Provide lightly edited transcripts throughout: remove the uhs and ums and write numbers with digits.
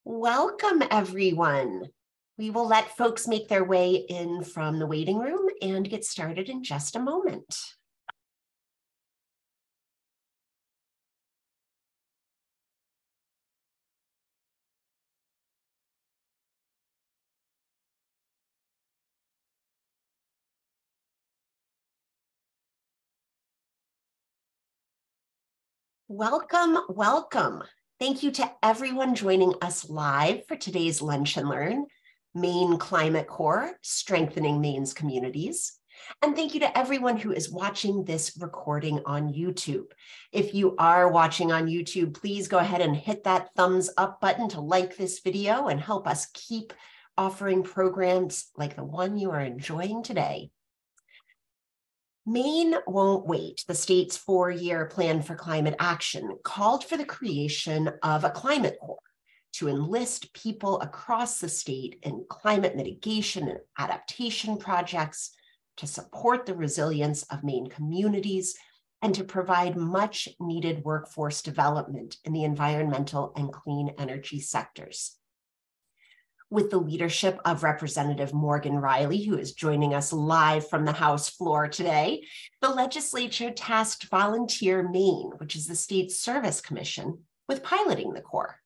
Welcome, everyone. We will let folks make their way in from the waiting room and get started in just a moment. Welcome, welcome. Thank you to everyone joining us live for today's Lunch and Learn, Maine Climate Corps, Strengthening Maine's Communities. And thank you to everyone who is watching this recording on YouTube. If you are watching on YouTube, please go ahead and hit that thumbs up button to like this video and help us keep offering programs like the one you are enjoying today. Maine Won't Wait, the state's 4-year plan for climate action, called for the creation of a climate corps to enlist people across the state in climate mitigation and adaptation projects to support the resilience of Maine communities and to provide much needed workforce development in the environmental and clean energy sectors. With the leadership of Representative Morgan Rielly, who is joining us live from the House floor today, the legislature tasked Volunteer Maine, which is the state's service commission, with piloting the Corps.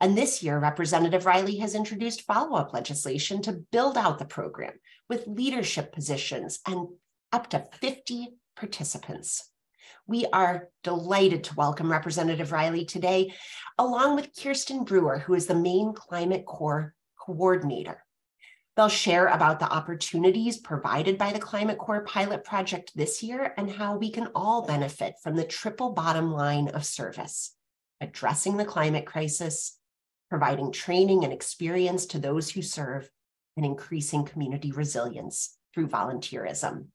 And this year, Representative Rielly has introduced follow-up legislation to build out the program with leadership positions and up to 50 participants. We are delighted to welcome Representative Rielly today, along with Kirsten Brewer, who is the Maine Climate Corps coordinator. They'll share about the opportunities provided by the Climate Corps pilot project this year and how we can all benefit from the triple bottom line of service: addressing the climate crisis, providing training and experience to those who serve, and increasing community resilience through volunteerism.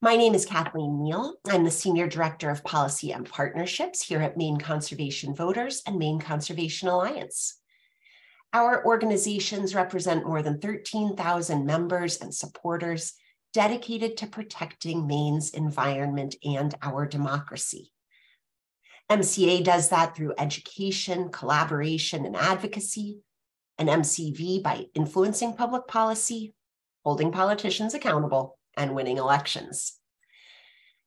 My name is Kathleen Neal. I'm the Senior Director of Policy and Partnerships here at Maine Conservation Voters and Maine Conservation Alliance. Our organizations represent more than 13,000 members and supporters dedicated to protecting Maine's environment and our democracy. MCA does that through education, collaboration, and advocacy, and MCV by influencing public policy, holding politicians accountable, and winning elections.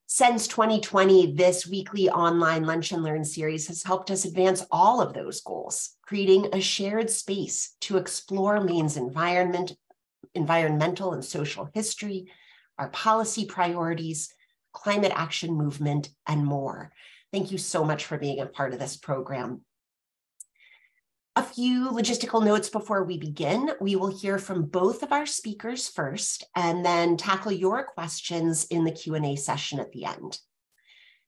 Since 2020, this weekly online Lunch and Learn series has helped us advance all of those goals, creating a shared space to explore Maine's environmental and social history, our policy priorities, climate action movement, and more. Thank you so much for being a part of this program. A few logistical notes before we begin. We will hear from both of our speakers first and then tackle your questions in the Q&A session at the end.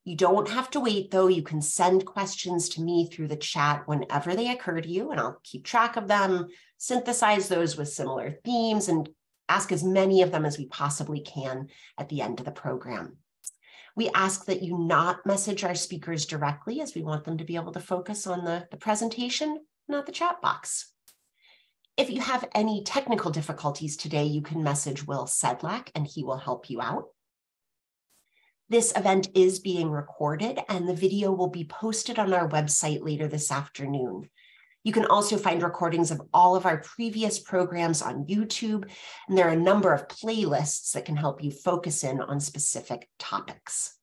You don't have to wait, though. You can send questions to me through the chat whenever they occur to you, and I'll keep track of them, synthesize those with similar themes, and ask as many of them as we possibly can at the end of the program. We ask that you not message our speakers directly, as we want them to be able to focus on the presentation, not the chat box. If you have any technical difficulties today, you can message Will Sedlak and he will help you out. This event is being recorded and the video will be posted on our website later this afternoon. You can also find recordings of all of our previous programs on YouTube, and there are a number of playlists that can help you focus in on specific topics.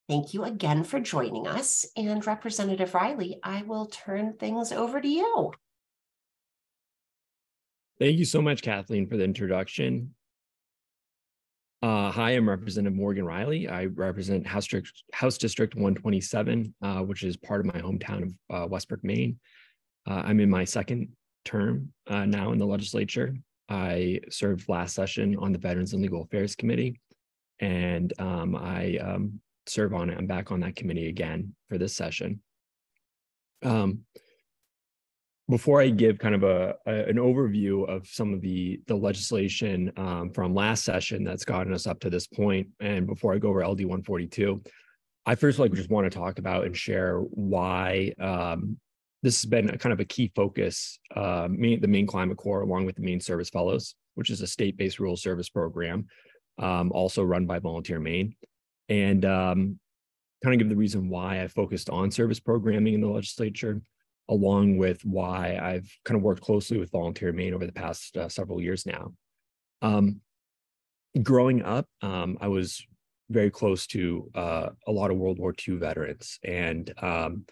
Thank you again for joining us, and Representative Rielly, I will turn things over to you. Thank you so much, Kathleen, for the introduction. Hi, I'm Representative Morgan Rielly. I represent House District 127, which is part of my hometown of Westbrook, Maine. I'm in my second term now in the legislature. I served last session on the Veterans and Legal Affairs Committee, and I'm back on that committee again for this session. Before I give kind of an overview of some of the legislation from last session that's gotten us up to this point, and before I go over LD 142, I first just want to talk about and share why this has been kind of a key focus, the Maine Climate Corps, along with the Maine Service Fellows, which is a state-based rural service program, also run by Volunteer Maine. And kind of give the reason why I focused on service programming in the legislature. along with why I've kind of worked closely with Volunteer Maine over the past several years now. Growing up, I was very close to a lot of World War II veterans, and kind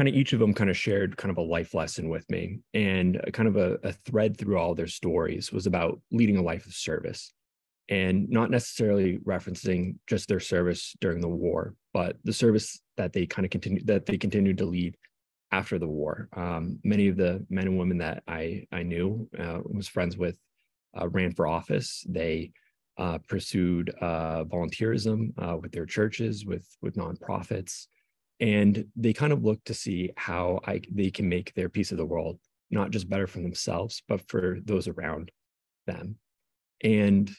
of each of them kind of shared kind of a life lesson with me, and kind of a thread through all their stories was about leading a life of service, and not necessarily referencing just their service during the war, but the service that they continued to lead after the war. Many of the men and women that I knew, was friends with, ran for office. They pursued volunteerism with their churches, with nonprofits, and they kind of looked to see how they can make their piece of the world not just better for themselves, but for those around them. And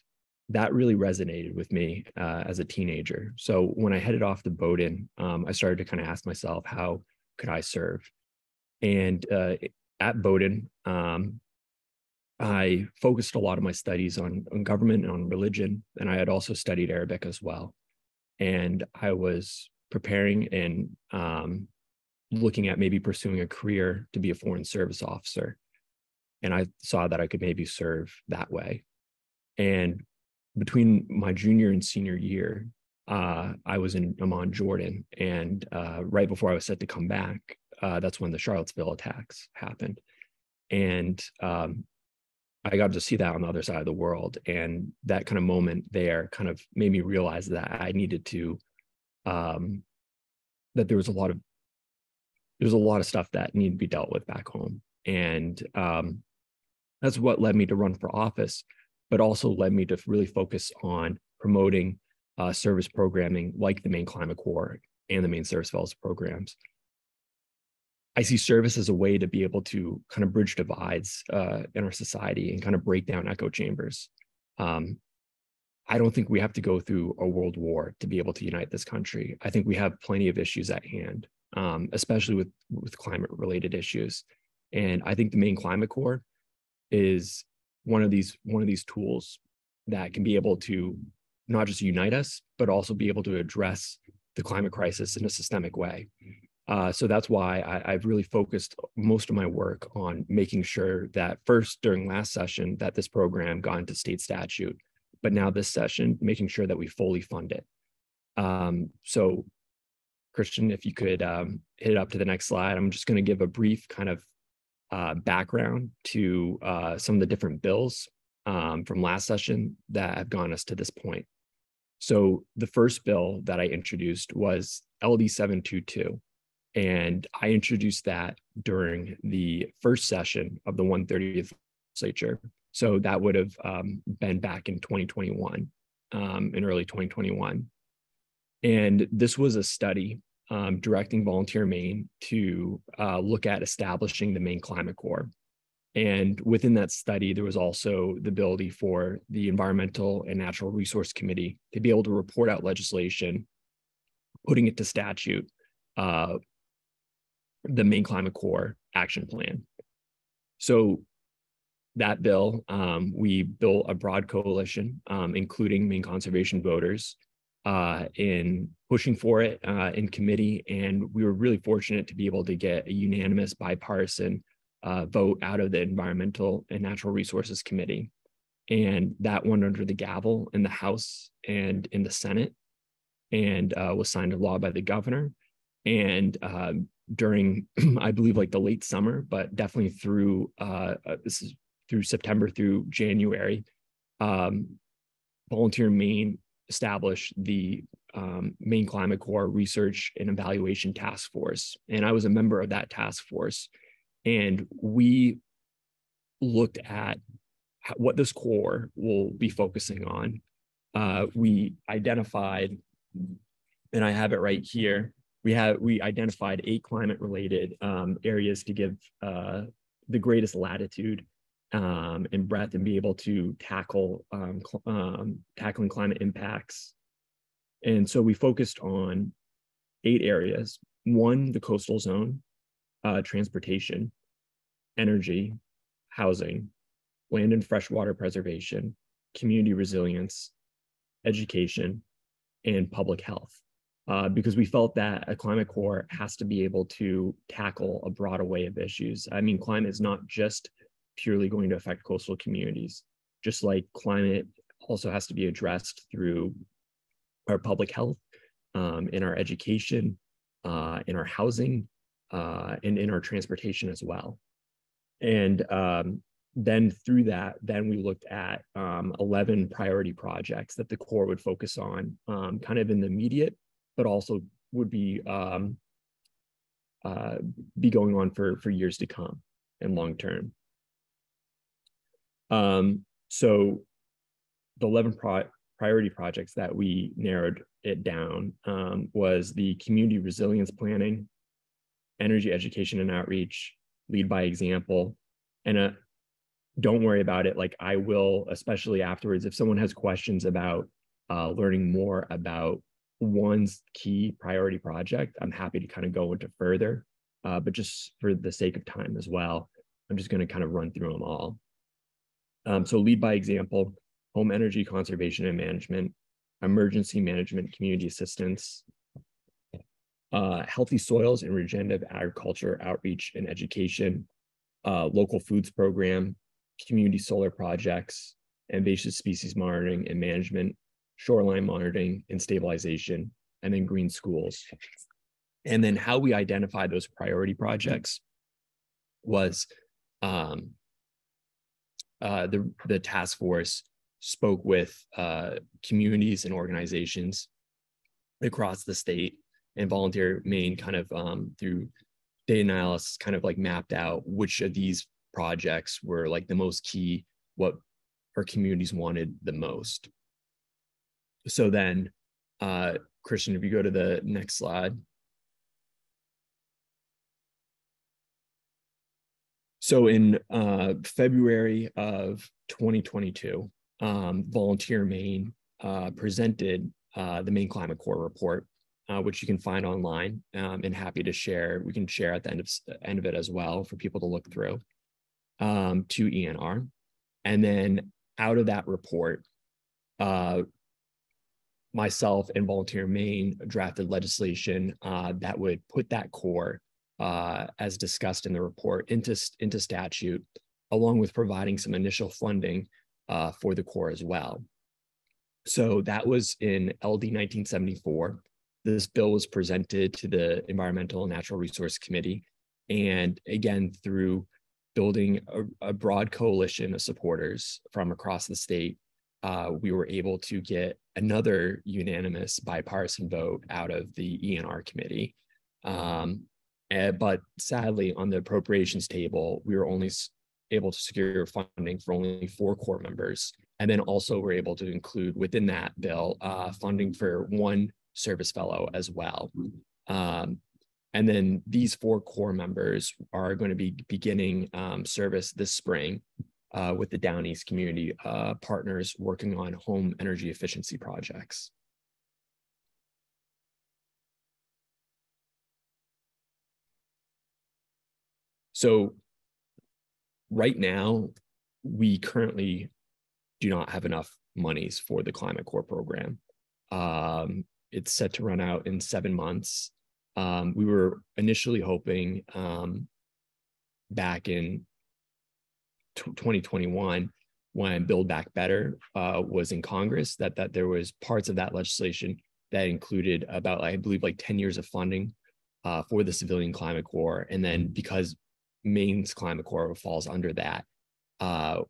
that really resonated with me as a teenager. So when I headed off to Bowdoin, I started to kind of ask myself, how could I serve? And at Bowdoin, I focused a lot of my studies on government and on religion, and I had also studied Arabic as well. And I was preparing and looking at maybe pursuing a career to be a foreign service officer. And I saw that I could maybe serve that way. And between my junior and senior year, I was in Amman, Jordan. And right before I was set to come back, that's when the Charlottesville attacks happened. And I got to see that on the other side of the world. And that kind of moment there kind of made me realize that I needed to, that there was a lot of stuff that needed to be dealt with back home. And that's what led me to run for office, but also led me to really focus on promoting service programming like the Maine Climate Corps and the Maine Service Fellows programs. I see service as a way to be able to kind of bridge divides in our society and kind of break down echo chambers. I don't think we have to go through a world war to be able to unite this country. I think we have plenty of issues at hand, especially with climate-related issues. And I think the Maine Climate Corps is one of these tools that can be able to not just unite us, but also be able to address the climate crisis in a systemic way. So that's why I've really focused most of my work on making sure that first, during last session, that this program got into state statute, but now this session, making sure that we fully fund it. So Christian, if you could hit it up to the next slide, I'm just going to give a brief kind of background to some of the different bills from last session that have gotten us to this point. So the first bill that I introduced was LD 722. And I introduced that during the first session of the 130th legislature. So that would have been back in 2021, in early 2021. And this was a study directing Volunteer Maine to look at establishing the Maine Climate Corps. And within that study, there was also the ability for the Environmental and Natural Resource Committee to be able to report out legislation, putting it to statute, the Maine Climate Corps action plan. So that bill, we built a broad coalition, including Maine conservation voters, in pushing for it in committee. And we were really fortunate to be able to get a unanimous bipartisan vote out of the Environmental and Natural Resources Committee. And that went under the gavel in the House and in the Senate, and was signed into law by the governor. And during, I believe, like the late summer, but definitely through this is through September through January, Volunteer Maine established the Maine Climate Corps Research and Evaluation Task Force. And I was a member of that task force. And we looked at what this Corps will be focusing on. We identified, and I have it right here, we identified 8 climate-related areas to give the greatest latitude and breadth and be able to tackling climate impacts. And so we focused on 8 areas. 1, the coastal zone, transportation, energy, housing, land and freshwater preservation, community resilience, education, and public health. because we felt that a climate corps has to be able to tackle a broad array of issues. I mean, climate is not just purely going to affect coastal communities, just like climate also has to be addressed through our public health, in our education, in our housing, and in our transportation as well. And then through that, then we looked at 11 priority projects that the Corps would focus on, kind of in the immediate, but also would be going on for years to come and long term. So the 11 priority projects that we narrowed it down was the community resilience planning, energy education and outreach, lead by example, and don't worry about it. Like I will, especially afterwards, if someone has questions about learning more about one's key priority project, I'm happy to kind of go into further, but just for the sake of time as well, I'm just going to kind of run through them all. So lead by example, home energy conservation and management, emergency management, community assistance, healthy soils and regenerative agriculture outreach and education, local foods program, community solar projects, invasive species monitoring and management, shoreline monitoring and stabilization, and then green schools. And then how we identify those priority projects was the task force spoke with communities and organizations across the state, and Volunteer Maine kind of through data analysis kind of like mapped out which of these projects were like the most key, what our communities wanted the most. So then, Christian, if you go to the next slide. So in February of 2022, Volunteer Maine presented the Maine Climate Corps report, which you can find online, and happy to share. We can share at the end of it as well for people to look through, to ENR. And then out of that report, myself and Volunteer Maine drafted legislation that would put that core, as discussed in the report, into statute, along with providing some initial funding for the Corps as well. So that was in LD 1974. This bill was presented to the Environmental and Natural Resource Committee. And again, through building a broad coalition of supporters from across the state, we were able to get another unanimous bipartisan vote out of the ENR committee. But sadly, on the appropriations table, we were only able to secure funding for only 4 Corps members. And then also we're able to include within that bill funding for 1 service fellow as well. And then these 4 Corps members are going to be beginning service this spring with the Down East community partners working on home energy efficiency projects. So right now, we currently do not have enough monies for the Climate Corps program. It's set to run out in 7 months. We were initially hoping back in 2021, when Build Back Better was in Congress, that there was parts of that legislation that included about, I believe, like 10 years of funding for the Civilian Climate Corps. And then because Maine's Climate Corps falls under that,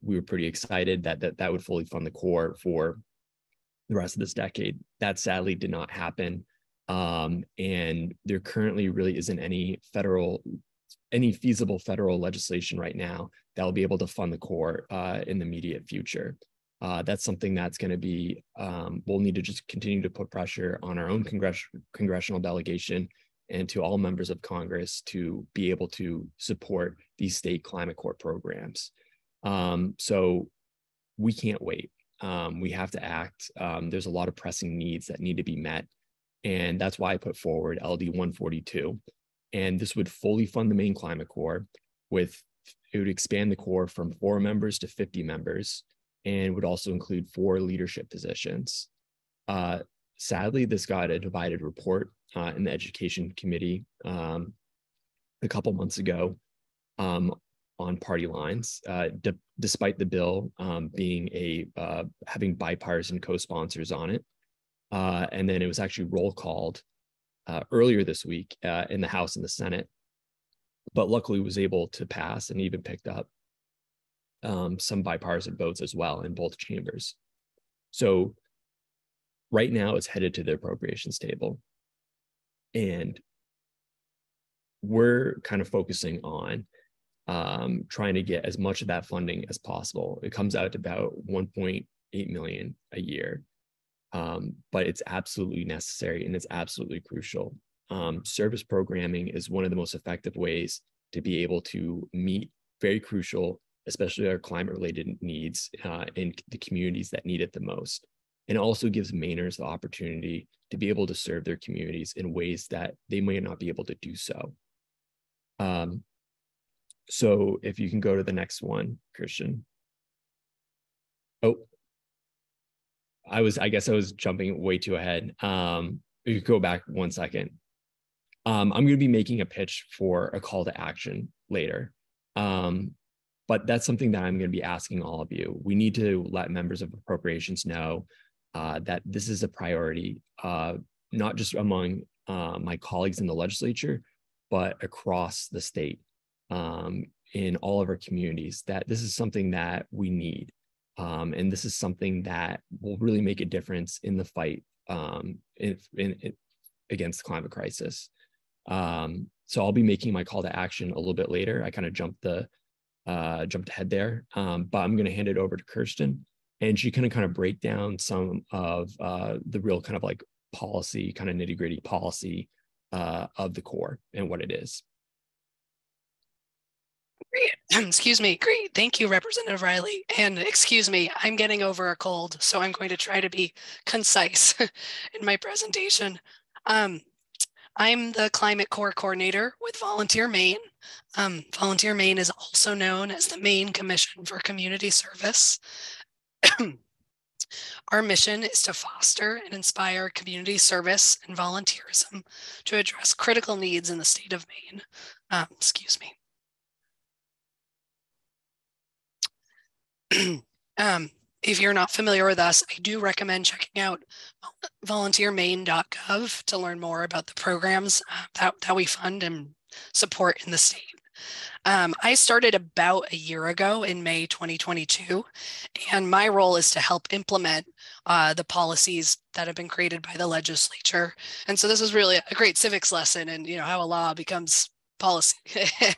we were pretty excited that would fully fund the Corps for the rest of this decade. That sadly did not happen. And there currently really isn't any feasible federal legislation right now that will be able to fund the Corps in the immediate future. That's something that's going to be, we'll need to just continue to put pressure on our own congressional delegation and to all members of Congress to be able to support these state Climate Corps programs. So we can't wait. We have to act. There's a lot of pressing needs that need to be met. And that's why I put forward LD 142. And this would fully fund the Maine Climate Corps it would expand the Corps from 4 members to 50 members, and would also include 4 leadership positions. sadly, this got a divided report in the education committee a couple months ago on party lines, despite the bill being having bipartisan co-sponsors on it. And then it was actually roll called earlier this week in the House and the Senate, but luckily was able to pass and even picked up some bipartisan votes as well in both chambers. So right now it's headed to the appropriations table. And we're kind of focusing on trying to get as much of that funding as possible. It comes out to about 1.8 million a year. But it's absolutely necessary and it's absolutely crucial. Service programming is one of the most effective ways to be able to meet very crucial, especially our climate-related needs in the communities that need it the most. And it also gives Mainers the opportunity to be able to serve their communities in ways that they may not be able to do so. So if you can go to the next one, Christian. Oh, I guess I was jumping way too ahead. You could go back 1 second. I'm going to be making a pitch for a call to action later. But that's something that I'm going to be asking all of you. We need to let members of appropriations know that this is a priority, not just among my colleagues in the legislature, but across the state in all of our communities, that this is something that we need. And this is something that will really make a difference in the fight against the climate crisis. So I'll be making my call to action a little bit later. I kind of jumped ahead there, but I'm going to hand it over to Kirsten, and she can kind of break down some of the real kind of like policy, kind of nitty-gritty policy of the Corps and what it is. Great. Excuse me. Great. Thank you, Representative Rielly. And excuse me, I'm getting over a cold, so I'm going to try to be concise in my presentation. I'm the Climate Corps Coordinator with Volunteer Maine. Volunteer Maine is also known as the Maine Commission for Community Service. Our mission is to foster and inspire community service and volunteerism to address critical needs in the state of Maine. Excuse me. If you're not familiar with us, I do recommend checking out volunteermaine.gov to learn more about the programs that we fund and support in the state. I started about a year ago in May 2022, and my role is to help implement the policies that have been created by the legislature. And so this is really a great civics lesson in how a law becomes policy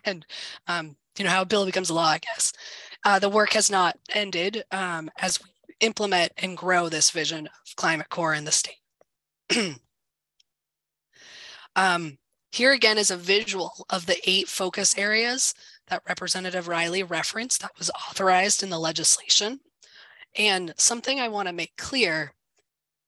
and how a bill becomes a law, I guess. The work has not ended as we implement and grow this vision of Climate Corps in the state. Here again is a visual of the 8 focus areas that Representative Rielly referenced that was authorized in the legislation. And something I want to make clear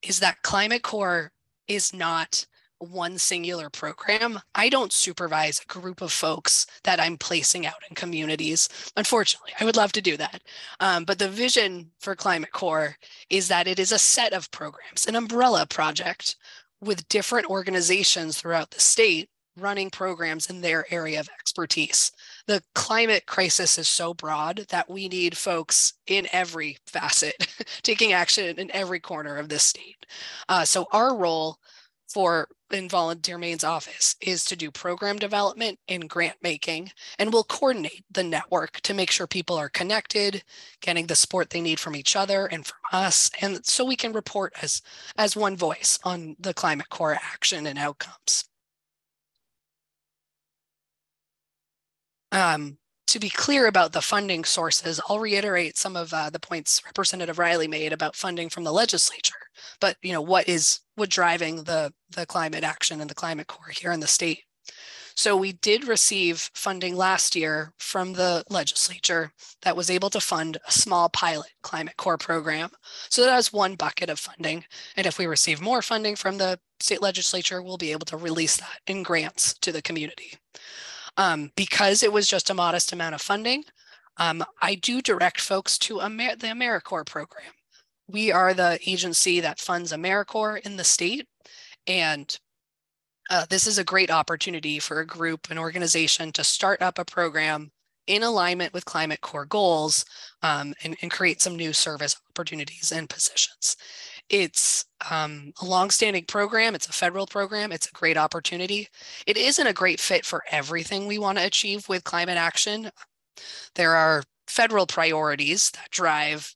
is that Climate Corps is not one singular program. I don't supervise a group of folks that I'm placing out in communities. Unfortunately, I would love to do that. But the vision for Climate Corps is that it is a set of programs, an umbrella project with different organizations throughout the state running programs in their area of expertise. The climate crisis is so broad that we need folks in every facet taking action in every corner of this state. So our role in Volunteer Maine's office is to do program development and grant making, and we'll coordinate the network to make sure people are connected, getting the support they need from each other and from us, and so we can report as one voice on the Climate Corps action and outcomes. To be clear about the funding sources, I'll reiterate some of the points Representative Rielly made about funding from the legislature, but what driving the climate action and the Climate Corps here in the state. So we did receive funding last year from the legislature that was able to fund a small pilot Climate Corps program. So that has one bucket of funding. And if we receive more funding from the state legislature, we'll be able to release that in grants to the community. Because it was just a modest amount of funding, I do direct folks to the AmeriCorps program, We are the agency that funds AmeriCorps in the state, and this is a great opportunity for a group, an organization to start up a program in alignment with Climate Corps goals, and create some new service opportunities and positions. It's a longstanding program. It's a federal program. It's a great opportunity. It isn't a great fit for everything we want to achieve with climate action. There are federal priorities that drive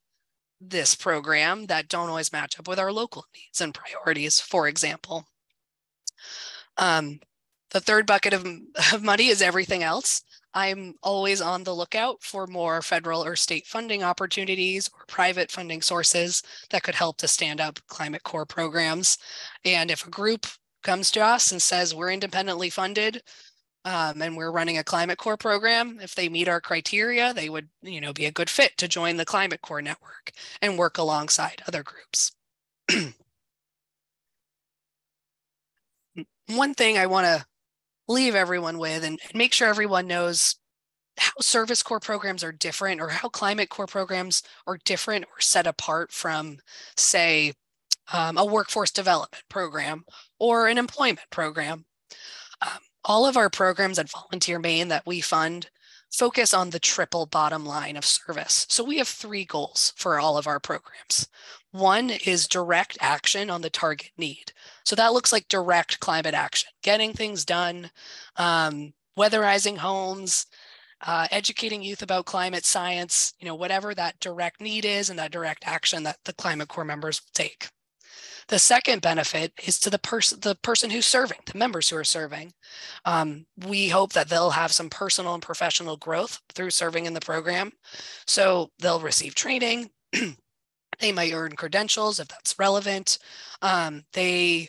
this program that don't always match up with our local needs and priorities, for example. The third bucket of money is everything else. I'm always on the lookout for more federal or state funding opportunities or private funding sources that could help to stand up Climate Corps programs. And if a group comes to us and says we're independently funded and we're running a Climate Corps program, if they meet our criteria, they would, be a good fit to join the Climate Corps network and work alongside other groups. One thing I want to leave everyone with and make sure everyone knows how Service Corps programs are different, or how Climate Corps programs are different or set apart from, say, a workforce development program or an employment program. All of our programs at Volunteer Maine that we fund focus on the triple bottom line of service. So we have 3 goals for all of our programs. One is direct action on the target need. So that looks like direct climate action, getting things done, weatherizing homes, educating youth about climate science, whatever that direct need is and that direct action that the Climate Corps members will take. The second benefit is to the person who's serving, the members who are serving. We hope that they'll have some personal and professional growth through serving in the program. So they'll receive training. They might earn credentials if that's relevant. They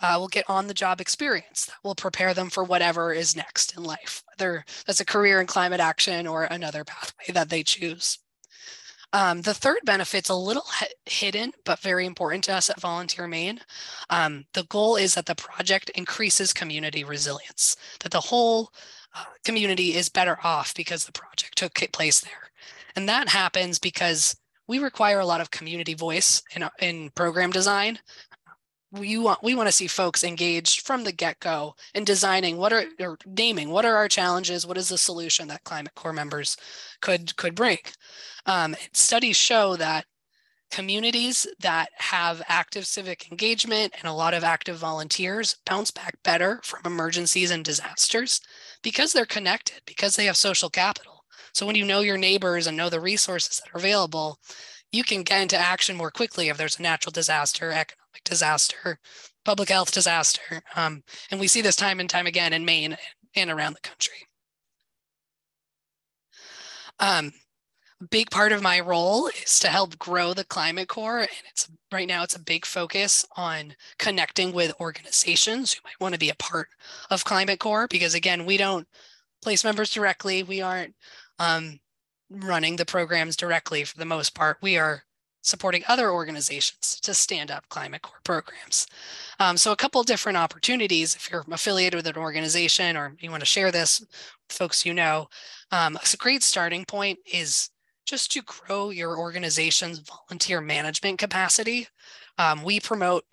will get on-the-job experience that will prepare them for whatever is next in life, whether that's a career in climate action or another pathway that they choose. The third benefit's a little hidden, but very important to us at Volunteer Maine. The goal is that the project increases community resilience, that the whole community is better off because the project took place there. And that happens because we require a lot of community voice in program design. We want to see folks engaged from the get-go in designing naming what are our challenges, what is the solution that Climate Corps members could bring. Studies show that communities that have active civic engagement and a lot of active volunteers bounce back better from emergencies and disasters because they're connected, because they have social capital. So when you know your neighbors and know the resources that are available, you can get into action more quickly if there's a natural disaster, economic disaster, public health disaster. And we see this time and time again in Maine and around the country. A big part of my role is to help grow the Climate Corps, and right now it's a big focus on connecting with organizations who might want to be a part of Climate Corps, because again, we don't place members directly. We aren't running the programs directly for the most part. We are supporting other organizations to stand up Climate Corps programs. So a couple different opportunities, if you're affiliated with an organization or you want to share this with folks a great starting point is just to grow your organization's volunteer management capacity. We promote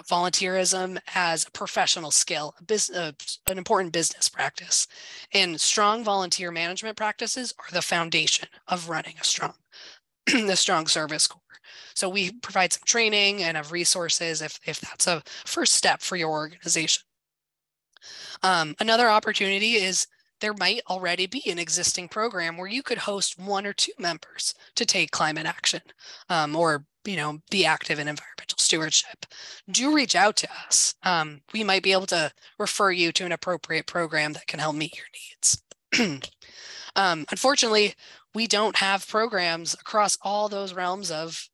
volunteerism as a professional skill, an important business practice. And strong volunteer management practices are the foundation of running a strong Service Corps. So we provide some training and have resources if that's a first step for your organization. Another opportunity is there might already be an existing program where you could host 1 or 2 members to take climate action or be active in environmental stewardship. Do reach out to us. We might be able to refer you to an appropriate program that can help meet your needs. Unfortunately, we don't have programs across all those realms of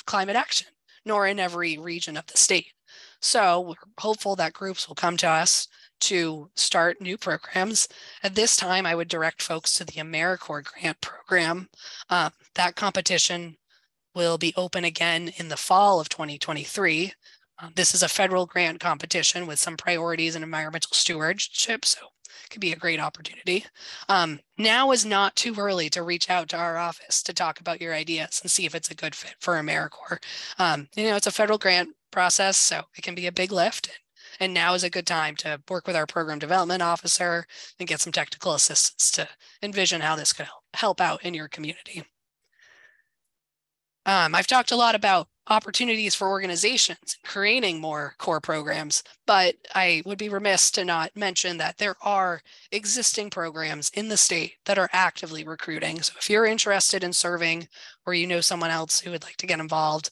climate action, nor in every region of the state. So we're hopeful that groups will come to us to start new programs. At this time, I would direct folks to the AmeriCorps grant program. That competition will be open again in the fall of 2023. This is a federal grant competition with some priorities in environmental stewardship. So could be a great opportunity. Now is not too early to reach out to our office to talk about your ideas and see if it's a good fit for AmeriCorps. It's a federal grant process, so it can be a big lift. And now is a good time to work with our program development officer and get some technical assistance to envision how this could help out in your community. I've talked a lot about opportunities for organizations creating more core programs, but I would be remiss to not mention that there are existing programs in the state that are actively recruiting. So if you're interested in serving or you know someone else who would like to get involved,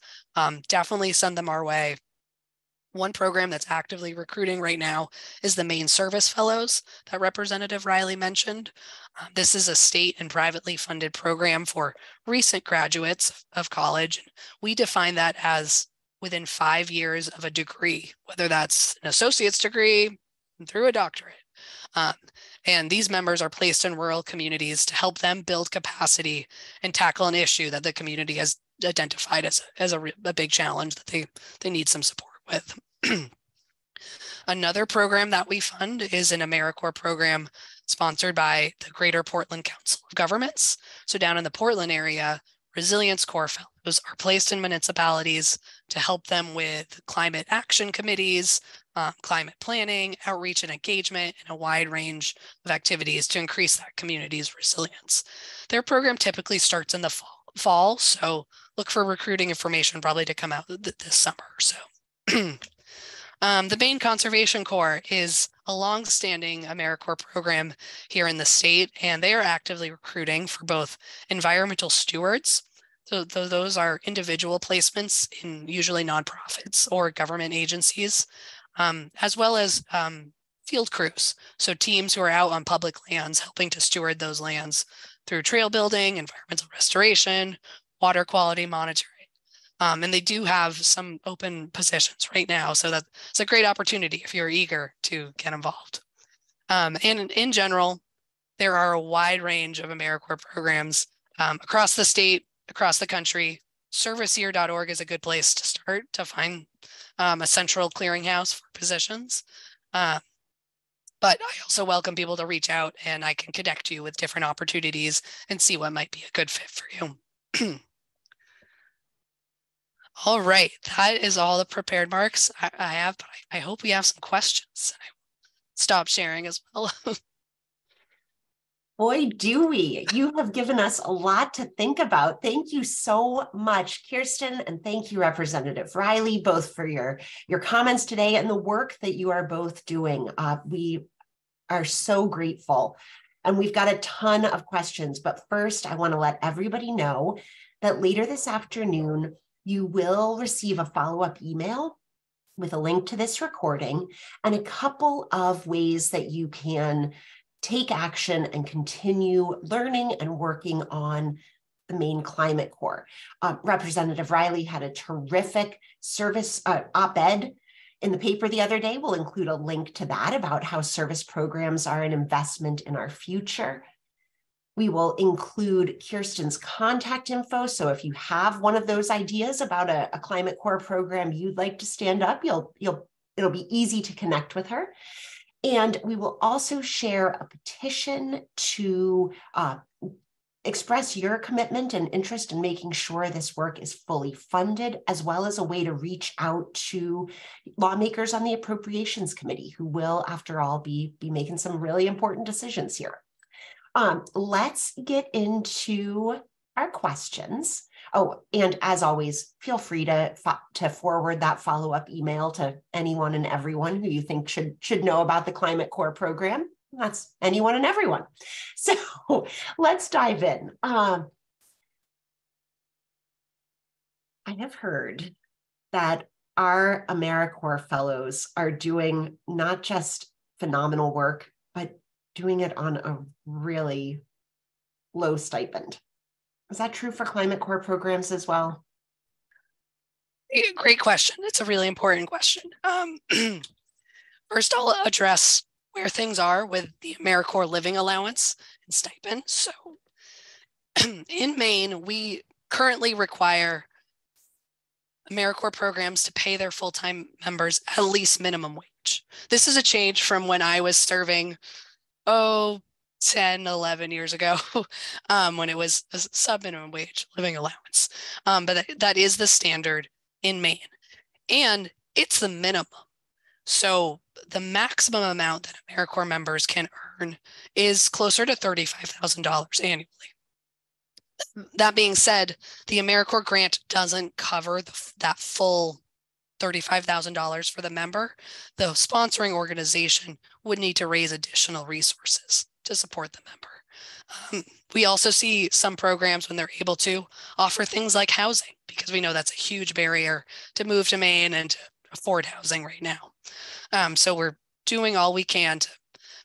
definitely send them our way. One program that's actively recruiting right now is the Maine Service Fellows that Representative Rielly mentioned. This is a state and privately funded program for recent graduates of college. We define that as within 5 years of a degree, whether that's an associate's degree through a doctorate. And these members are placed in rural communities to help them build capacity and tackle an issue that the community has identified as a big challenge that they need some support with. Another program that we fund is an AmeriCorps program sponsored by the Greater Portland Council of Governments. So down in the Portland area, Resilience Corps Fellows are placed in municipalities to help them with climate action committees, climate planning, outreach and engagement, and a wide range of activities to increase that community's resilience. Their program typically starts in the fall, so look for recruiting information probably to come out this summer or so. The Maine Conservation Corps is a long-standing AmeriCorps program here in the state, and they are actively recruiting for both environmental stewards. So those are individual placements in usually nonprofits or government agencies, as well as field crews. So teams who are out on public lands helping to steward those lands through trail building, environmental restoration, water quality monitoring. And they do have some open positions right now. So that's a great opportunity if you're eager to get involved. And in general, there are a wide range of AmeriCorps programs across the state, across the country. Serviceyear.org is a good place to start to find a central clearinghouse for positions. But I also welcome people to reach out and I can connect you with different opportunities and see what might be a good fit for you. All right, that is all the prepared marks I have, but I hope we have some questions. I stop sharing as well. Boy, do we. You have given us a lot to think about. Thank you so much, Kirsten, and thank you, Representative Rielly, both for your comments today and the work that you are both doing. We are so grateful, and we've got a ton of questions, but first I want to let everybody know that later this afternoon, you will receive a follow-up email with a link to this recording and a couple of ways that you can take action and continue learning and working on the Maine Climate Corps. Representative Rielly had a terrific service op-ed in the paper the other day. We'll include a link to that about how service programs are an investment in our future. We will include Kirsten's contact info. So if you have one of those ideas about a Climate Corps program you'd like to stand up, it'll be easy to connect with her. And we will also share a petition to express your commitment and interest in making sure this work is fully funded, as well as a way to reach out to lawmakers on the Appropriations Committee, who will, after all, be making some really important decisions here. Let's get into our questions. Oh, and as always, feel free to forward that follow-up email to anyone and everyone who you think should know about the Climate Corps program. That's anyone and everyone. So let's dive in. I have heard that our AmeriCorps fellows are doing not just phenomenal work, but doing it on a really low stipend. Is that true for Climate Corps programs as well? Great question. It's a really important question. First, I'll address where things are with the AmeriCorps living allowance and stipend. So in Maine, we currently require AmeriCorps programs to pay their full-time members at least minimum wage. This is a change from when I was serving 10, 11 years ago, when it was a sub-minimum wage living allowance. But that is the standard in Maine, and it's the minimum. So the maximum amount that AmeriCorps members can earn is closer to $35,000 annually. That being said, the AmeriCorps grant doesn't cover that full $35,000 for the member. The sponsoring organization would need to raise additional resources to support the member. We also see some programs, when they're able to, offer things like housing, because we know that's a huge barrier to move to Maine and to afford housing right now. So we're doing all we can to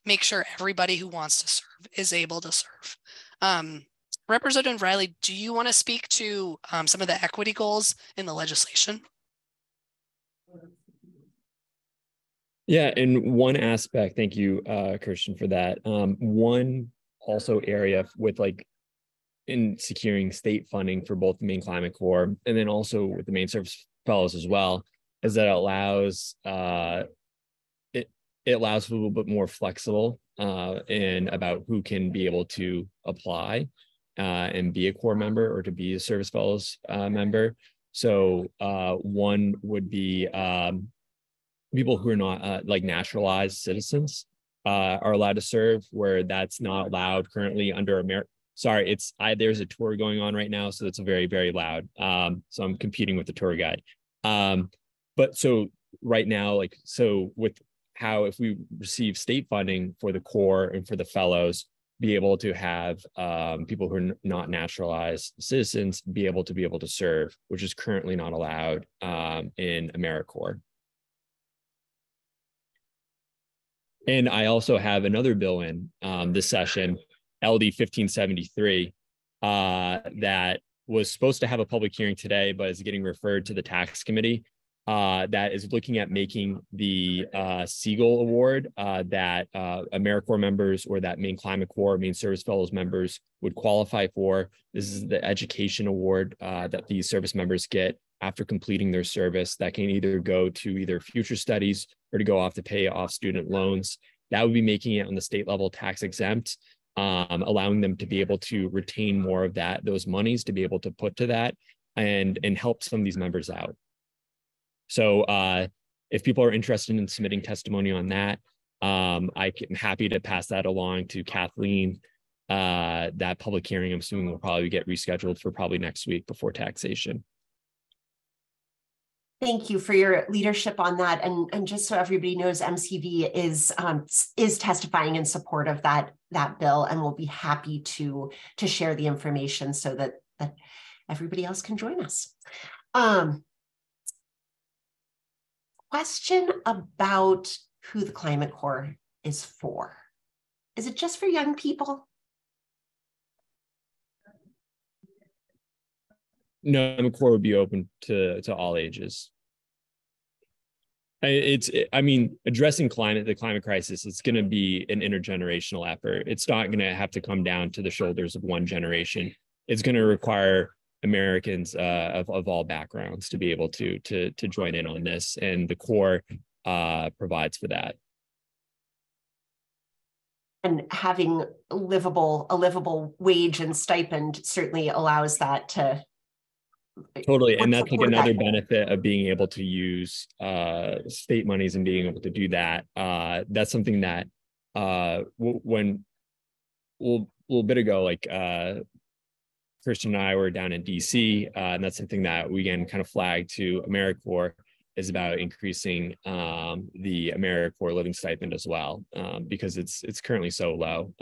make sure everybody who wants to serve is able to serve. Representative Rielly, do you want to speak to some of the equity goals in the legislation? Yeah, and one aspect, thank you, Kirsten, for that. One also area with in securing state funding for both the Maine Climate Corps and then also with the Maine Service Fellows as well, is that it allows it allows for a little bit more flexible in about who can be able to apply and be a Corps member or to be a Service Fellows member. So one would be people who are not naturalized citizens are allowed to serve, where that's not allowed currently under Sorry, there's a tour going on right now, so it's very, very loud. So I'm competing with the tour guide. But so right now, with how if we receive state funding for the Corps and for the fellows, be able to have people who are not naturalized citizens be able to serve, which is currently not allowed in AmeriCorps. And I also have another bill in this session, LD 1573, that was supposed to have a public hearing today, but is getting referred to the tax committee. That is looking at making the Siegel Award that AmeriCorps members or that Maine Climate Corps, Maine Service Fellows members would qualify for. This is the education award that these service members get after completing their service that can either go to either future studies or to go off to pay off student loans. That would be making it on the state level tax exempt, allowing them to be able to retain more of those monies to be able to put to that and help some of these members out. So if people are interested in submitting testimony on that, I'm happy to pass that along to Kathleen. That public hearing, I'm assuming, will probably get rescheduled for probably next week before taxation. Thank you for your leadership on that. And just so everybody knows, MCV is testifying in support of that bill, and will be happy to share the information so that everybody else can join us. Question about who the Climate Corps is for. Is it just for young people? No, the Corps would be open to all ages. Addressing the climate crisis, it's going to be an intergenerational effort. It's not going to have to come down to the shoulders of one generation. It's going to require Americans of all backgrounds to be able to join in on this, and the Corps provides for that. And having a livable wage and stipend certainly allows that to totally. And that's another benefit of being able to use state monies and being able to do that. That's something that when a little bit ago, Kirsten and I were down in DC, and that's something that we again kind of flagged to AmeriCorps, is about increasing the AmeriCorps living stipend as well, because it's currently so low.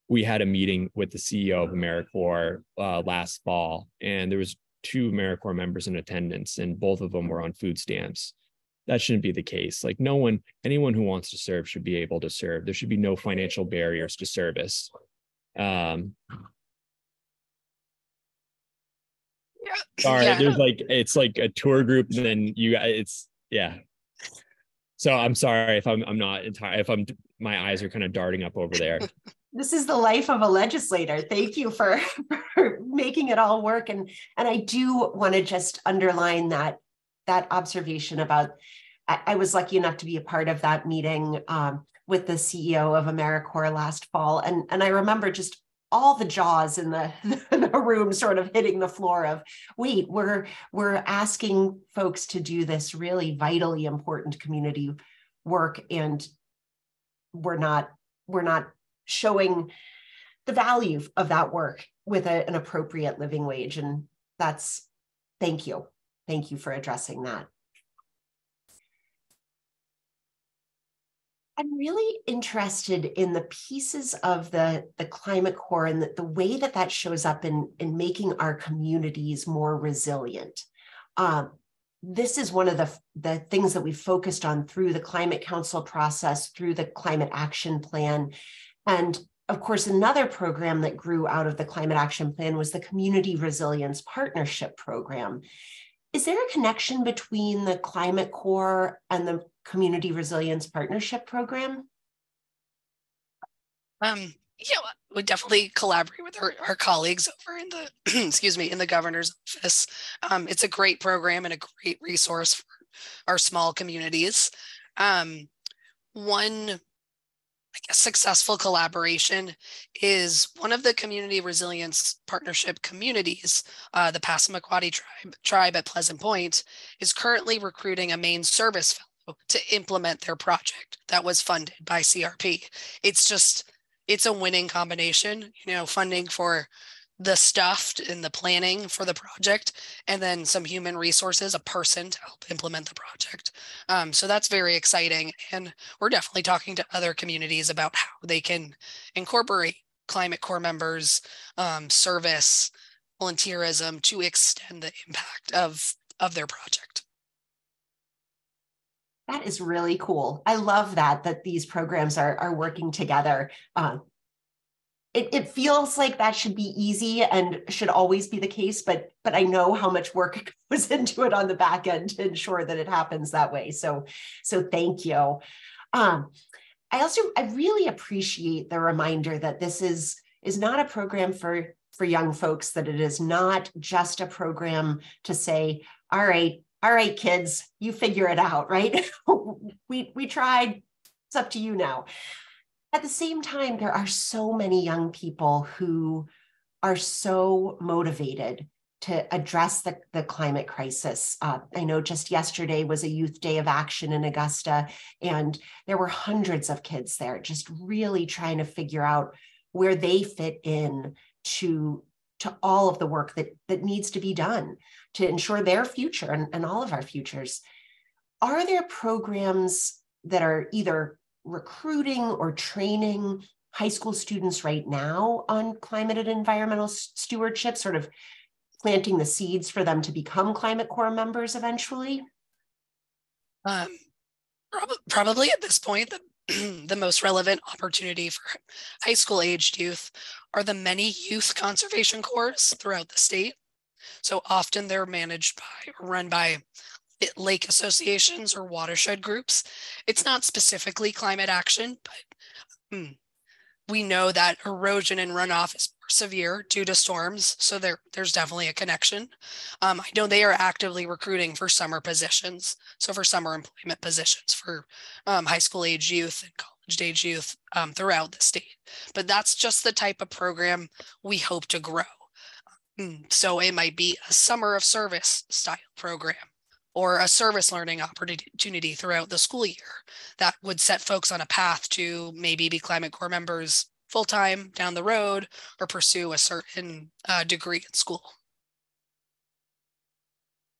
We had a meeting with the CEO of AmeriCorps last fall, and there was 2 AmeriCorps members in attendance, and both of them were on food stamps. That shouldn't be the case. Anyone who wants to serve should be able to serve. There should be no financial barriers to service. Sorry, yeah. It's like a tour group, and then yeah. So I'm sorry if I'm not entirely, my eyes are kind of darting up over there. This is the life of a legislator. Thank you for making it all work. And I do want to just underline that observation about I was lucky enough to be a part of that meeting with the CEO of AmeriCorps last fall. And I remember just all the jaws in the, the room sort of hitting the floor of, wait, we're asking folks to do this really vitally important community work, and we're not showing the value of that work with an appropriate living wage. And that's, thank you for addressing that. I'm really interested in the pieces of the climate core and the way that shows up in making our communities more resilient. This is one of the things that we focused on through the Climate Council process, through the Climate Action Plan. And of course, another program that grew out of the Climate Action Plan was the Community Resilience Partnership Program. Is there a connection between the Climate Core and the Community Resilience Partnership Program? We definitely collaborate with our colleagues over in the, excuse me, in the governor's office. It's a great program and a great resource for our small communities. One, I guess, successful collaboration is one of the Community Resilience Partnership communities, the Passamaquoddy tribe at Pleasant Point, is currently recruiting a Maine service fellow to implement their project that was funded by CRP. It's a winning combination, funding for the stuff and the planning for the project, and then some human resources, a person to help implement the project. So that's very exciting. And we're definitely talking to other communities about how they can incorporate Climate Core members, service, volunteerism to extend the impact of their project. That is really cool. I love that these programs are working together. It feels like that should be easy and should always be the case, but I know how much work goes into it on the back end to ensure that it happens that way. So thank you. I really appreciate the reminder that this is not a program for young folks, that it is not just a program to say, all right, kids, you figure it out, right? we tried, it's up to you now. At the same time, there are so many young people who are so motivated to address the climate crisis. I know just yesterday was a Youth Day of Action in Augusta, and there were hundreds of kids there just really trying to figure out where they fit in to all of the work that needs to be done to ensure their future and all of our futures. Are there programs that are either recruiting or training high school students right now on climate and environmental stewardship, sort of planting the seeds for them to become Climate Core members eventually? Probably at this point, the most relevant opportunity for high school aged youth are the many youth conservation corps throughout the state. So often they're managed by or run by lake associations or watershed groups. It's not specifically climate action, but we know that erosion and runoff is more severe due to storms. So there's definitely a connection. I know they are actively recruiting for summer positions. So for summer employment positions for high school age youth and college age youth throughout the state. But that's just the type of program we hope to grow. So it might be a summer of service style program, or a service learning opportunity throughout the school year that would set folks on a path to maybe be Climate Core members full-time down the road or pursue a certain degree in school.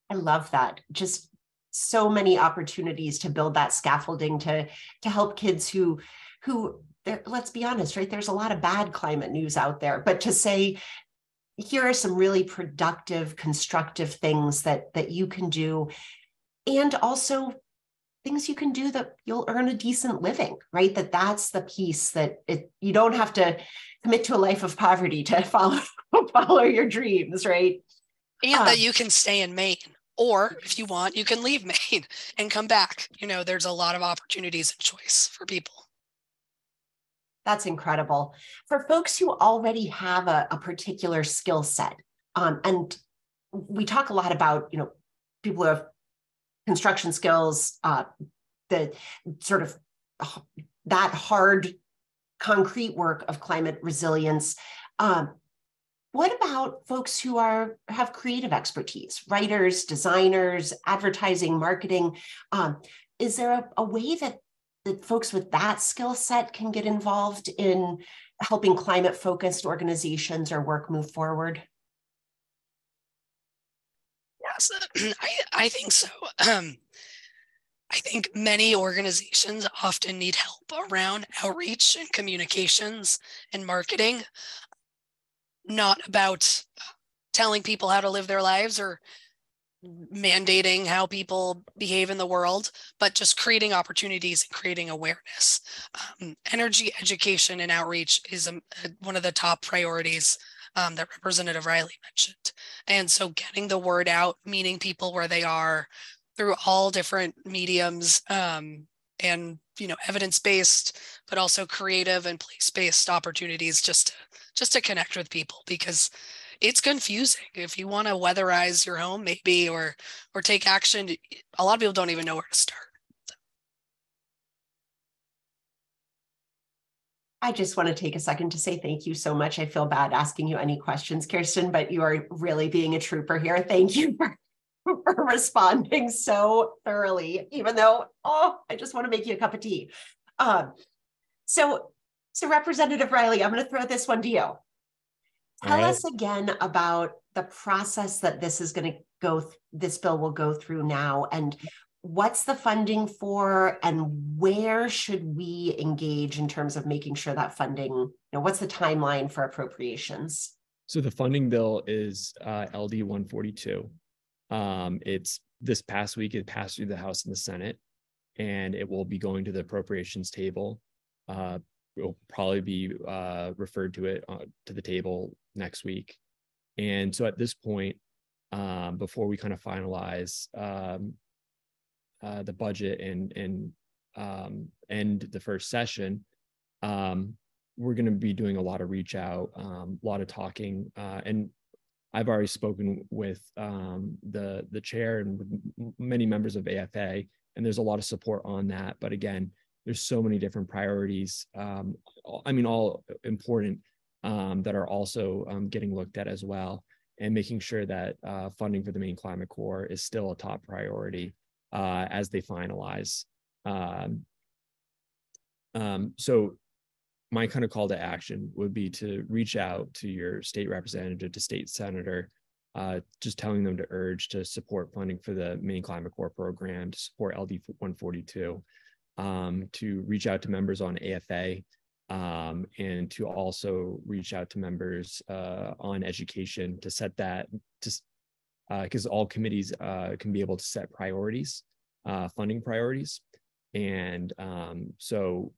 I love that. Just so many opportunities to build that scaffolding to help kids who let's be honest, right? There's a lot of bad climate news out there, but to say, here are some really productive, constructive things that you can do, and also things you can do that you'll earn a decent living, right? That's the piece that you don't have to commit to a life of poverty to follow your dreams, right? And that you can stay in Maine, or if you want, you can leave Maine and come back. There's a lot of opportunities and choice for people. That's incredible. For folks who already have a particular skill set, and we talk a lot about, people who have construction skills, the sort of that hard concrete work of climate resilience. What about folks who have creative expertise, writers, designers, advertising, marketing? Is there a way that folks with that skill set can get involved in helping climate-focused organizations or work move forward? Yes, I think so. I think many organizations often need help around outreach and communications and marketing, not about telling people how to live their lives or mandating how people behave in the world, but just creating opportunities and creating awareness. Energy education and outreach is one of the top priorities that Representative Rielly mentioned. And so getting the word out, meeting people where they are through all different mediums, and evidence-based, but also creative and place-based opportunities just to connect with people, because it's confusing. If you want to weatherize your home, maybe, or take action, a lot of people don't even know where to start. I just want to take a second to say thank you so much. I feel bad asking you any questions, Kirsten, but you are really being a trooper here. Thank you for responding so thoroughly, even though, I just want to make you a cup of tea. So Representative Rielly, I'm going to throw this one to you. Tell us again about the process that this bill will go through now, and what's the funding for, and where should we engage in terms of making sure that funding, what's the timeline for appropriations? So the funding bill is LD 142. It's this past week, it passed through the House and the Senate, and it will be going to the appropriations table. It will probably be referred to the table next week. And so at this point, before we kind of finalize the budget and end the first session, we're going to be doing a lot of reach out, a lot of talking, and I've already spoken with the chair and with many members of AFA, and there's a lot of support on that. But again, there's so many different priorities, all important, that are also getting looked at as well, and making sure that funding for the Maine Climate Corps is still a top priority as they finalize. So my kind of call to action would be to reach out to your state representative, to state senator, just telling them to urge to support funding for the Maine Climate Corps program, to support LD 142, to reach out to members on AFA, and to also reach out to members on education to set that, because all committees can be able to set priorities, funding priorities. And so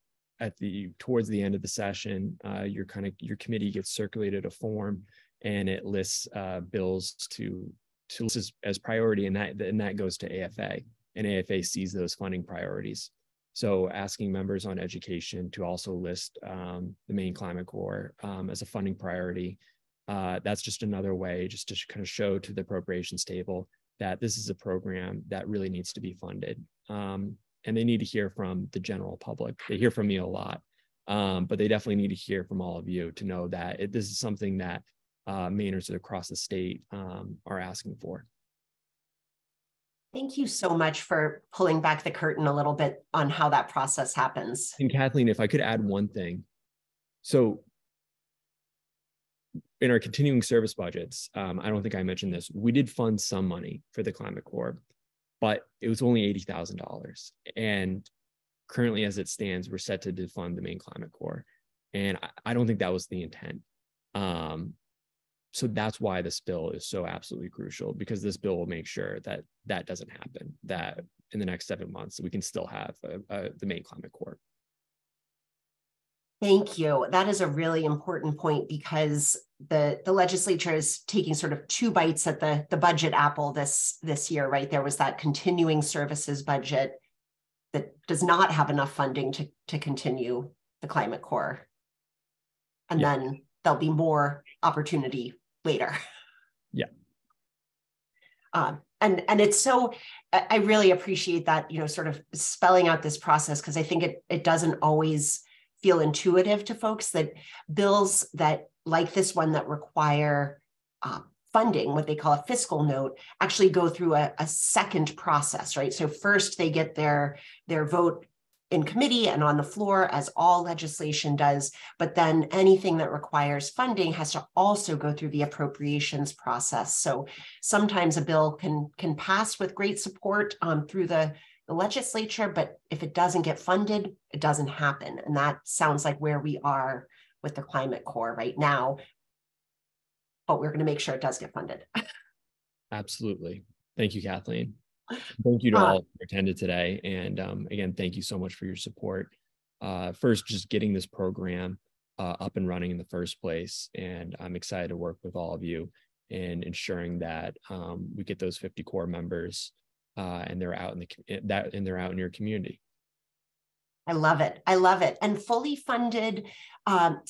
towards the end of the session, your committee gets circulated a form, and it lists bills to list as priority, and that goes to AFA, and AFA sees those funding priorities. So asking members on education to also list the Maine Climate Corps as a funding priority, that's just another way just to kind of show to the appropriations table that this is a program that really needs to be funded. And they need to hear from the general public. They hear from me a lot, but they definitely need to hear from all of you to know that this is something that Mainers across the state are asking for. Thank you so much for pulling back the curtain a little bit on how that process happens. And Kathleen, if I could add one thing. So in our continuing service budgets, I don't think I mentioned this, we did fund some money for the Climate Corps, but it was only $80,000. And currently as it stands, we're set to defund the Maine Climate Corps. And I don't think that was the intent. So that's why this bill is so absolutely crucial, because this bill will make sure that that doesn't happen, that in the next 7 months, we can still have the Maine Climate Corps. Thank you. That is a really important point, because the legislature is taking sort of two bites at the budget apple this year, right? There was that continuing services budget that does not have enough funding to continue the Climate Corps. And then there'll be more opportunity later. Yeah. And it's so, I really appreciate that, sort of spelling out this process, because I think it doesn't always feel intuitive to folks that bills that like this one that require funding, what they call a fiscal note, actually go through a second process, right? So first they get their vote in committee and on the floor, as all legislation does, but then anything that requires funding has to also go through the appropriations process. So sometimes a bill can pass with great support through the legislature, but if it doesn't get funded, it doesn't happen. And that sounds like where we are with the Climate Corps right now, but we're going to make sure it does get funded. Absolutely. Thank you, Kathleen. Thank you to all who attended today. And again, thank you so much for your support. First, just getting this program up and running in the first place. And I'm excited to work with all of you in ensuring that we get those 50 core members and they're out in your community. I love it. I love it. And fully funded LD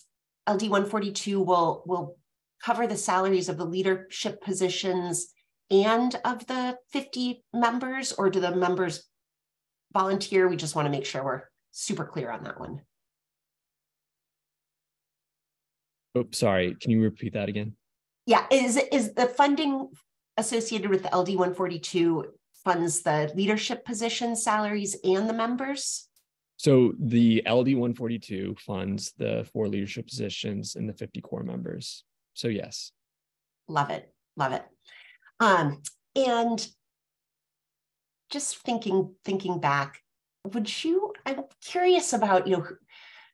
142 will cover the salaries of the leadership positions and of the 50 members, or do the members volunteer? We just want to make sure we're super clear on that one. Oh, sorry. Can you repeat that again? Yeah. Is the funding associated with the LD 142 funds the leadership position salaries and the members? So the LD 142 funds the 4 leadership positions and the 50 core members. So yes. Love it. Love it. And just thinking back, I'm curious about,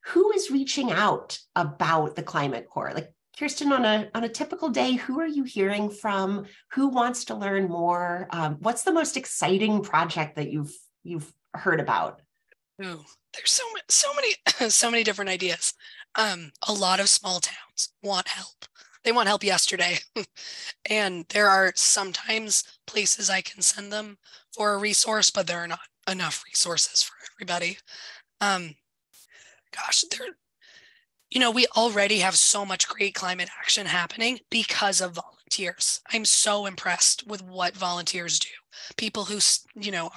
who is reaching out about the Climate Corps? Like, Kirsten, on a typical day, who are you hearing from? Who wants to learn more? What's the most exciting project that you've heard about? Ooh, there's so many different ideas. A lot of small towns want help. They want help yesterday. And there are sometimes places I can send them for a resource, but there are not enough resources for everybody. We already have so much great climate action happening because of volunteers. I'm so impressed with what volunteers do. People who,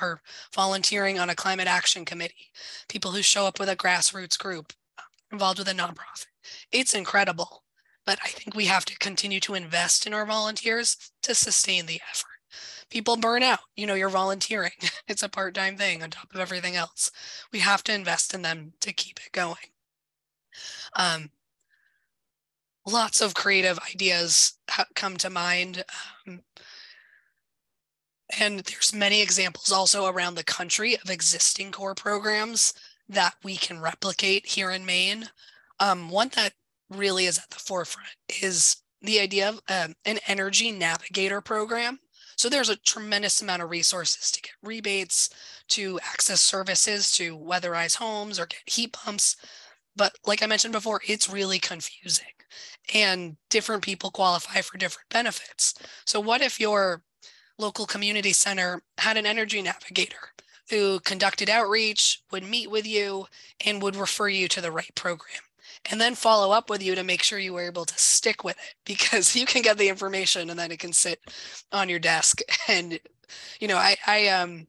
are volunteering on a climate action committee, people who show up with a grassroots group, involved with a nonprofit. It's incredible. But I think we have to continue to invest in our volunteers to sustain the effort. People burn out. You're volunteering. It's a part-time thing on top of everything else. We have to invest in them to keep it going. Lots of creative ideas come to mind. And there's many examples also around the country of existing core programs that we can replicate here in Maine. One that really is at the forefront is the idea of an energy navigator program. So there's a tremendous amount of resources to get rebates, to access services, to weatherize homes or get heat pumps. But like I mentioned before, it's really confusing and different people qualify for different benefits. So what if your local community center had an energy navigator who conducted outreach, would meet with you, and would refer you to the right program, and then follow up with you to make sure you were able to stick with it, because you can get the information and then it can sit on your desk. And, I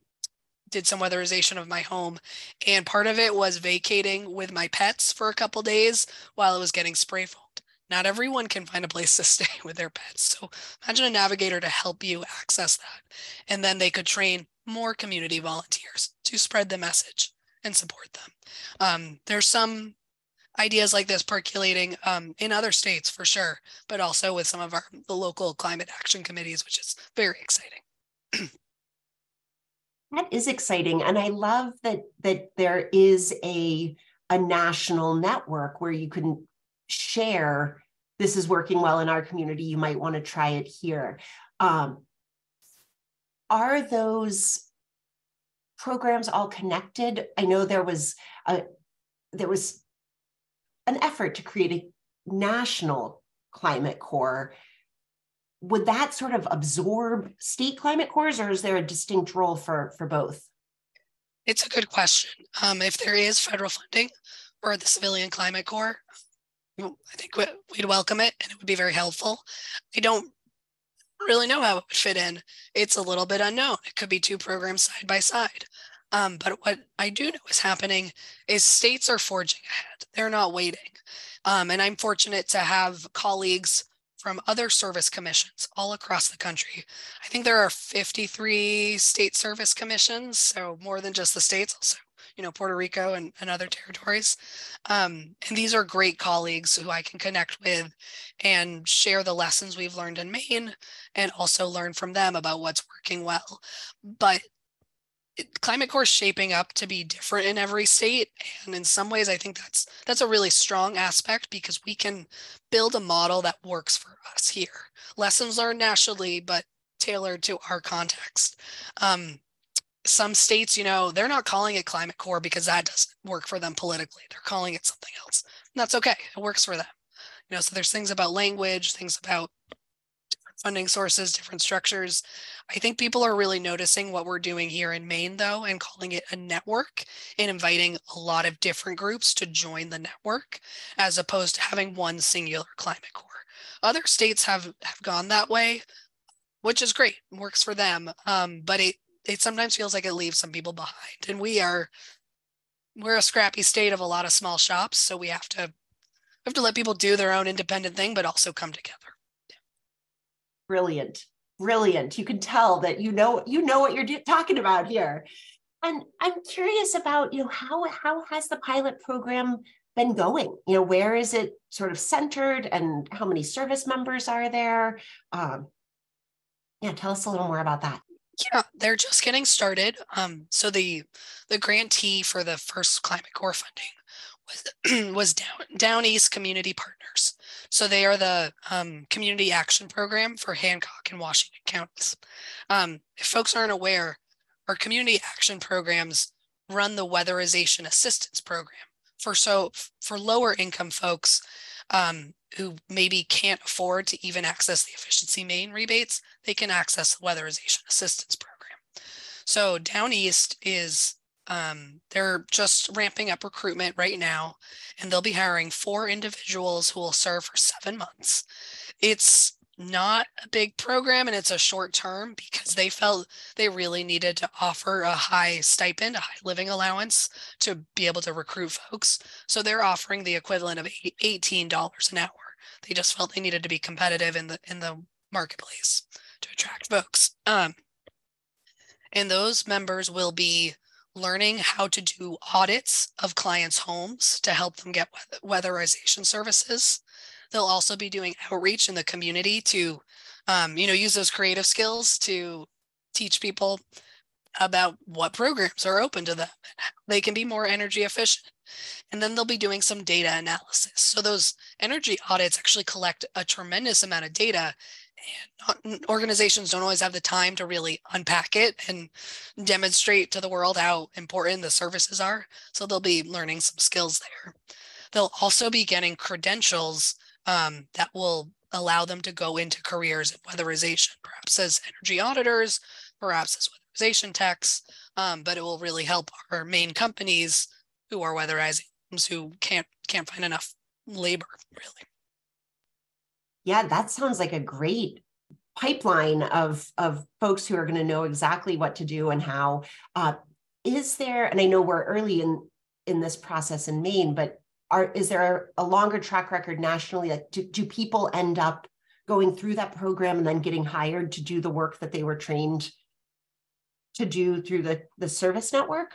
did some weatherization of my home, and part of it was vacating with my pets for a couple days while it was getting spray foamed. Not everyone can find a place to stay with their pets. So imagine a navigator to help you access that. And then they could train more community volunteers to spread the message and support them. There's some ideas like this percolating in other states for sure, but also with some of the local climate action committees, which is very exciting. That is exciting. And I love that there is a national network where you can share, this is working well in our community, you might want to try it here. Are those programs all connected? I know there was an effort to create a national climate corps. Would that sort of absorb state climate corps, or is there a distinct role for both? It's a good question. If there is federal funding for the Civilian Climate Corps, I think we'd welcome it and it would be very helpful. I don't really know how it would fit in. It's a little bit unknown. It could be two programs side by side. But what I do know is happening is states are forging ahead. They're not waiting. And I'm fortunate to have colleagues from other service commissions all across the country. I think there are 53 state service commissions, so more than just the states, also, Puerto Rico and other territories. And these are great colleagues who I can connect with and share the lessons we've learned in Maine and also learn from them about what's working well. But Climate Corps is shaping up to be different in every state. And in some ways, I think that's a really strong aspect because we can build a model that works for us here. Lessons learned nationally, but tailored to our context. Some states, they're not calling it Climate Corps because that doesn't work for them politically. They're calling it something else. And that's okay. It works for them. So there's things about language, things about funding sources, different structures. I think people are really noticing what we're doing here in Maine, though, and calling it a network and inviting a lot of different groups to join the network, as opposed to having one singular Climate Corps. Other states have gone that way, which is great, works for them. But it sometimes feels like it leaves some people behind. And we're a scrappy state of a lot of small shops, so we have to let people do their own independent thing, but also come together. Brilliant. You can tell that you know what you're talking about here. And I'm curious about, how has the pilot program been going? Where is it sort of centered and how many service members are there? Tell us a little more about that. Yeah, they're just getting started. So the grantee for the first Climate Corps funding was Down East Community Partners. So they are the community action program for Hancock and Washington counties. If folks aren't aware, our community action programs run the weatherization assistance program for lower income folks who maybe can't afford to even access the Efficiency Maine rebates. They can access the weatherization assistance program. So Down East is they're just ramping up recruitment right now, and they'll be hiring 4 individuals who will serve for 7 months. It's not a big program and it's a short term because they felt they really needed to offer a high stipend, a high living allowance to be able to recruit folks. So they're offering the equivalent of $18 an hour. They just felt they needed to be competitive in the marketplace to attract folks. And those members will be learning how to do audits of clients' homes to help them get weatherization services. They'll also be doing outreach in the community to, use those creative skills to teach people about what programs are open to them and how they can be more energy efficient. And then they'll be doing some data analysis. So those energy audits actually collect a tremendous amount of data, and organizations don't always have the time to really unpack it and demonstrate to the world how important the services are. So they'll be learning some skills there. They'll also be getting credentials that will allow them to go into careers in weatherization, perhaps as energy auditors, perhaps as weatherization techs, but it will really help our main companies who are weatherizing homes who can't find enough labor, really. Yeah, that sounds like a great pipeline of folks who are going to know exactly what to do and how. Is there, and I know we're early in this process in Maine, but is there a longer track record nationally? Like, do people end up going through that program and then getting hired to do the work that they were trained to do through the service network?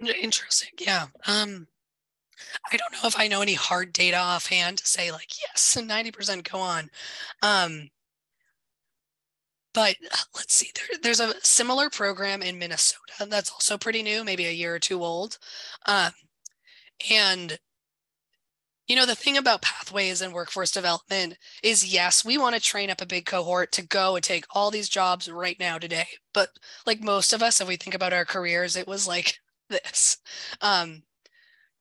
Interesting. Yeah. I don't know if I know any hard data offhand to say like, yes, 90% go on. But let's see, there's a similar program in Minnesota that's also pretty new, maybe a year or two old. And the thing about pathways and workforce development is, yes, we want to train up a big cohort to go and take all these jobs right now today. But like most of us, if we think about our careers, it was like this.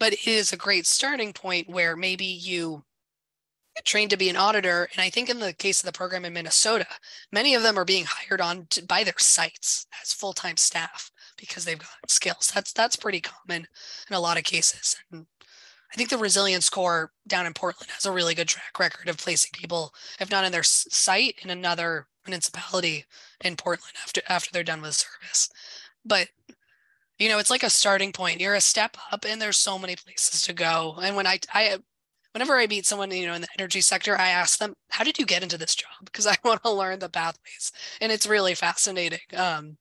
But it is a great starting point where maybe you get trained to be an auditor. And I think in the case of the program in Minnesota, many of them are being hired on by their sites as full-time staff because they've got skills. That's pretty common in a lot of cases. And I think the Resilience Corps down in Portland has a really good track record of placing people, if not in their site, in another municipality in Portland after they're done with service. But it's like a starting point. You're a step up, and there's so many places to go. And whenever I meet someone, in the energy sector, I ask them, how did you get into this job? Because I want to learn the pathways, and it's really fascinating. And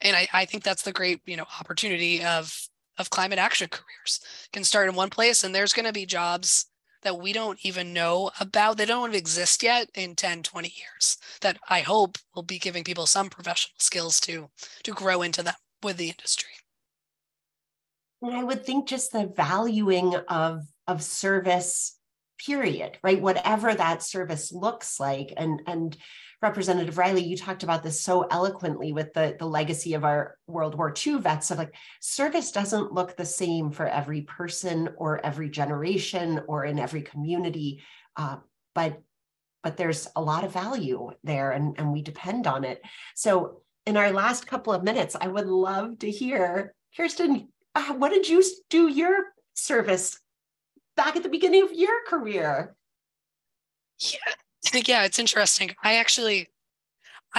I think that's the great, opportunity of climate action careers. Can start in one place, and there's going to be jobs that we don't even know about. They don't exist yet in 10, 20 years that I hope will be giving people some professional skills to grow into them with the industry. And I would think just the valuing of service, period, right? Whatever that service looks like. And Representative Rielly, you talked about this so eloquently with the legacy of our World War II vets of like, service doesn't look the same for every person or every generation or in every community. But there's a lot of value there, and we depend on it. So in our last couple of minutes, I would love to hear, Kirsten, what did you do your service back at the beginning of your career? Yeah, it's interesting. I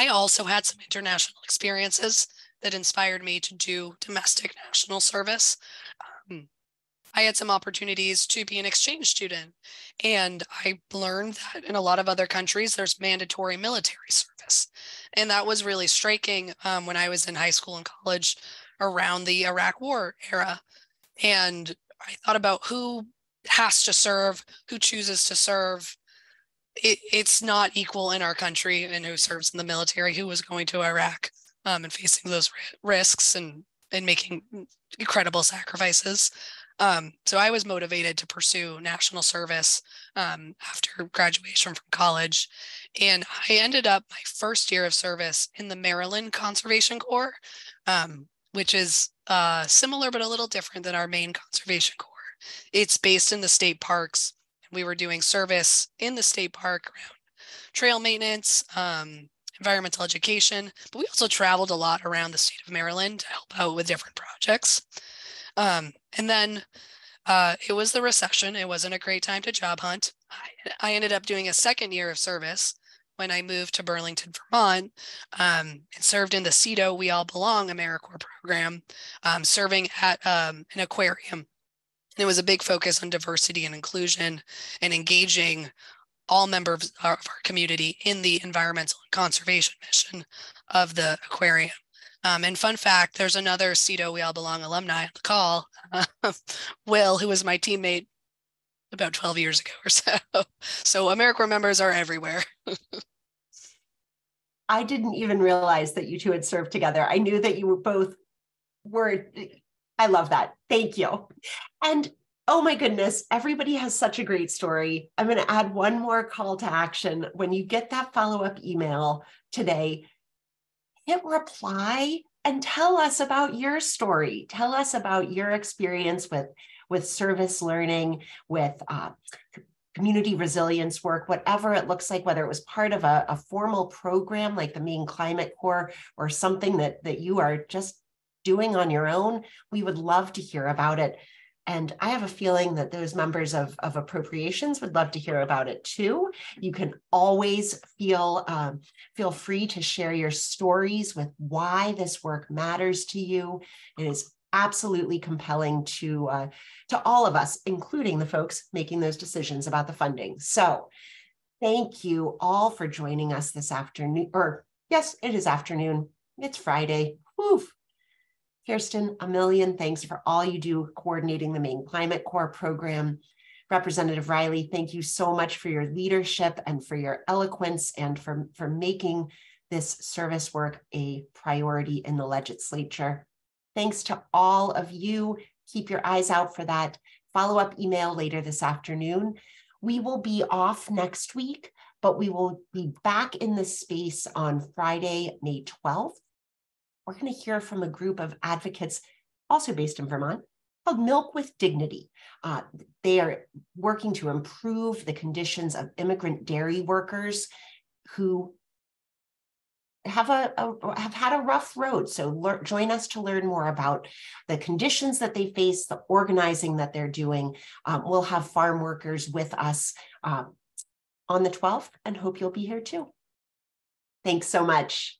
also had some international experiences that inspired me to do domestic national service. I had some opportunities to be an exchange student, and I learned that in a lot of other countries, there's mandatory military service. And that was really striking when I was in high school and college around the Iraq War era. And I thought about who has to serve, who chooses to serve. It's not equal in our country, and who serves in the military, who was going to Iraq and facing those risks and making incredible sacrifices. So I was motivated to pursue national service after graduation from college. And I ended up my first year of service in the Maryland Conservation Corps, which is similar but a little different than our Maine Conservation Corps. It's based in the state parks. We were doing service in the state park around trail maintenance, environmental education, but we also traveled a lot around the state of Maryland to help out with different projects. And then it was the recession. It wasn't a great time to job hunt. I ended up doing a second year of service when I moved to Burlington, Vermont, and served in the CEDO We All Belong AmeriCorps program, serving at an aquarium. And it was a big focus on diversity and inclusion and engaging all members of our community in the environmental and conservation mission of the aquarium. And fun fact, there's another CEDO We All Belong alumni on the call, Will, who was my teammate about 12 years ago or so. So AmeriCorps members are everywhere. I didn't even realize that you two had served together. I knew that you both were. I love that. Thank you. And oh my goodness, everybody has such a great story. I'm going to add one more call to action. When you get that follow-up email today, hit reply and tell us about your story. Tell us about your experience with service learning, with community resilience work, whatever it looks like, whether it was part of a formal program like the Maine Climate Corps or something that you are just doing on your own. We would love to hear about it. And I have a feeling that those members of appropriations would love to hear about it too. You can always feel free to share your stories with why this work matters to you. It is absolutely compelling to all of us, including the folks making those decisions about the funding. So thank you all for joining us this afternoon, or yes, it is afternoon. It's Friday. Woof. Kirsten, a million thanks for all you do coordinating the Maine Climate Corps program. Representative Rielly, thank you so much for your leadership and for your eloquence and for making this service work a priority in the legislature. Thanks to all of you. Keep your eyes out for that follow-up email later this afternoon. We will be off next week, but we will be back in this space on Friday, May 12th. We're going to hear from a group of advocates also based in Vermont called Milk with Dignity. They are working to improve the conditions of immigrant dairy workers who have had a rough road. So join us to learn more about the conditions that they face, the organizing that they're doing. We'll have farm workers with us on the 12th and hope you'll be here too. Thanks so much.